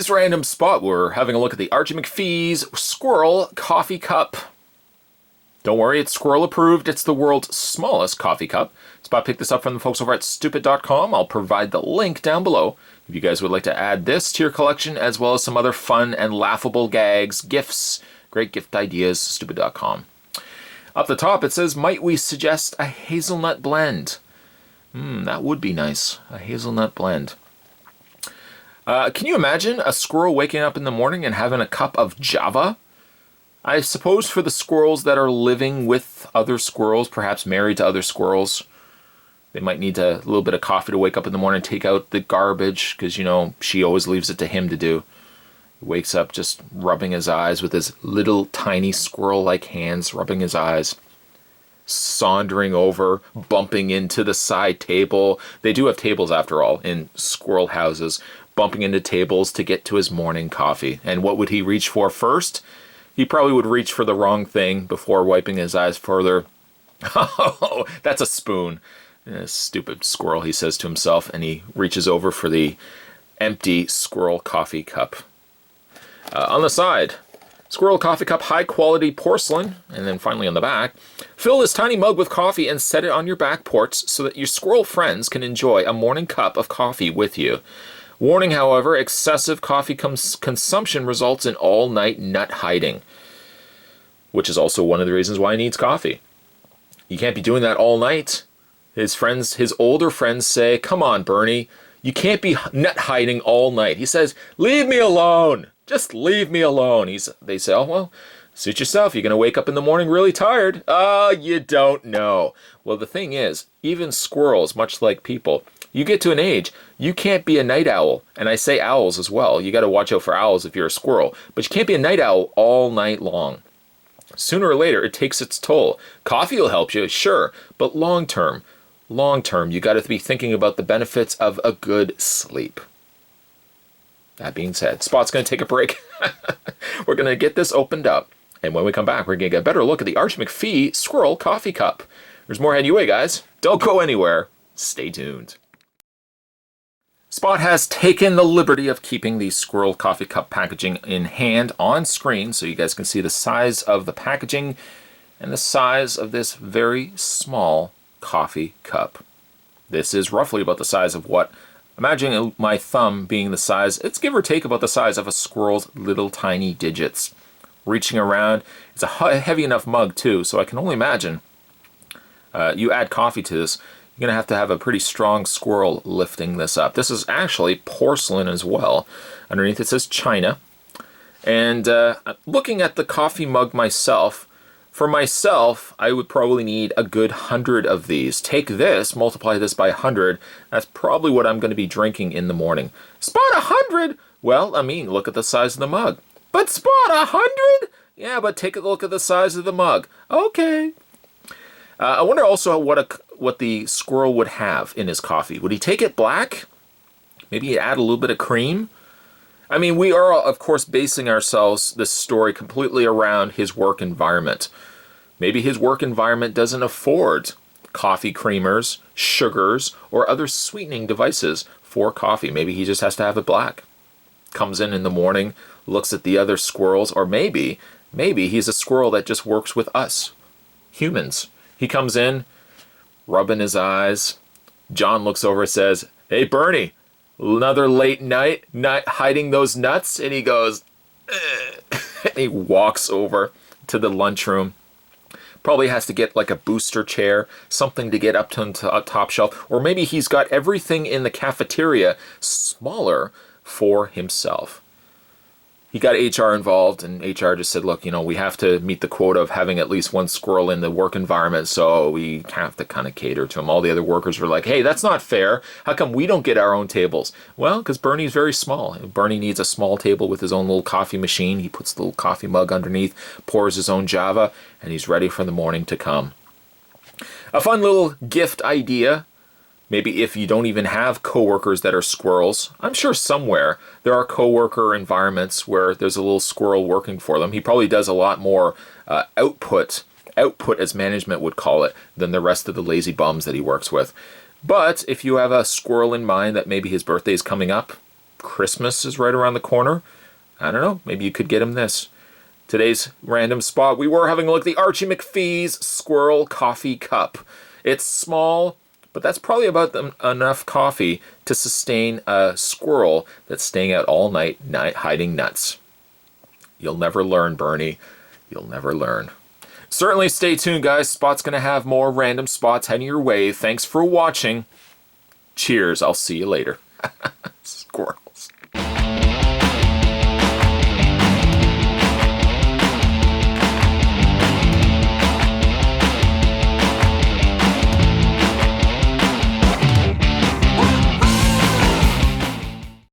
today's random spot, we're having a look at the Archie McPhee's Squirrel coffee cup. Don't worry, it's Squirrel approved. It's the world's smallest coffee cup. Spot picked this up from the folks over at stupid.com. I'll provide the link down below if you guys would like to add this to your collection, as well as some other fun and laughable gags, gifts, great gift ideas, stupid.com. Up the top it says, might we suggest a hazelnut blend? That would be nice, a hazelnut blend. Can you imagine a squirrel waking up in the morning and having a cup of Java? I suppose for the squirrels that are living with other squirrels, perhaps married to other squirrels, they might need a little bit of coffee to wake up in the morning and take out the garbage, because, you know, she always leaves it to him to do. He wakes up just rubbing his eyes with his little tiny squirrel-like hands, rubbing his eyes, sauntering over, bumping into the side table. They do have tables, after all, in squirrel houses, bumping into tables to get to his morning coffee. And what would he reach for first? He probably would reach for the wrong thing before wiping his eyes further. Oh, that's a spoon. Stupid squirrel, he says to himself, and he reaches over for the empty squirrel coffee cup. On the side, Squirrel coffee cup, high quality porcelain. And then finally on the back, fill this tiny mug with coffee and set it on your back porch so that your squirrel friends can enjoy a morning cup of coffee with you. Warning, however, excessive coffee consumption results in all-night nut hiding, which is also one of the reasons why he needs coffee. You can't be doing that all night. His friends, his older friends say, come on, Bernie, you can't be nut hiding all night. He says, leave me alone. Just leave me alone. They say, oh, well, suit yourself. You're going to wake up in the morning really tired. Oh, you don't know. Well, the thing is, even squirrels, much like people, you get to an age, you can't be a night owl. And I say owls as well. You got to watch out for owls if you're a squirrel. But you can't be a night owl all night long. Sooner or later, it takes its toll. Coffee will help you, sure, but long term, you got to be thinking about the benefits of a good sleep. That being said, Spot's going to take a break. We're going to get this opened up. And when we come back, we're going to get a better look at the Archie McPhee Squirrel Coffee Cup. There's more heading your way, guys. Don't go anywhere. Stay tuned. Spot has taken the liberty of keeping the Squirrel Coffee Cup packaging in hand on screen so you guys can see the size of the packaging and the size of this very small coffee cup. This is roughly about the size of what, imagine my thumb being the size, it's give or take about the size of a squirrel's little tiny digits. Reaching around, it's a heavy enough mug too, so I can only imagine you add coffee to this, you're going to have a pretty strong squirrel lifting this up. This is actually porcelain as well. Underneath it says China. And looking at the coffee mug myself, for myself, I would probably need a good 100 of these. Take this, multiply this by 100. That's probably what I'm going to be drinking in the morning. Spot 100? Well, I mean, look at the size of the mug. But Spot 100? Yeah, but take a look at the size of the mug. Okay. I wonder also what the squirrel would have in his coffee. Would he take it black? Maybe he'd add a little bit of cream? I mean, we are, of course, basing this story completely around his work environment. Maybe his work environment doesn't afford coffee creamers, sugars, or other sweetening devices for coffee. Maybe he just has to have it black. Comes in the morning, looks at the other squirrels, or maybe he's a squirrel that just works with us, humans. He comes in, rubbing his eyes. John looks over and says, hey, Bernie, another late night hiding those nuts? And he goes, and he walks over to the lunchroom. Probably has to get like a booster chair, something to get up to a top shelf. Or maybe he's got everything in the cafeteria smaller for himself. He got HR involved, and HR just said, look, we have to meet the quota of having at least one squirrel in the work environment, so we have to kind of cater to him. All the other workers were like, hey, that's not fair. How come we don't get our own tables? Well, because Bernie's very small. Bernie needs a small table with his own little coffee machine. He puts the little coffee mug underneath, pours his own Java, and he's ready for the morning to come. A fun little gift idea. Maybe if you don't even have coworkers that are squirrels, I'm sure somewhere there are coworker environments where there's a little squirrel working for them. He probably does a lot more output as management would call it, than the rest of the lazy bums that he works with. But if you have a squirrel in mind that maybe his birthday is coming up, Christmas is right around the corner. I don't know, maybe you could get him this. Today's random spot, we were having a look at the Archie McPhee's Squirrel Coffee Cup. It's small, but that's probably about enough coffee to sustain a squirrel that's staying out all night hiding nuts. You'll never learn, Bernie. You'll never learn. Certainly stay tuned, guys. Spot's going to have more random spots heading your way. Thanks for watching. Cheers. I'll see you later. Squirrel.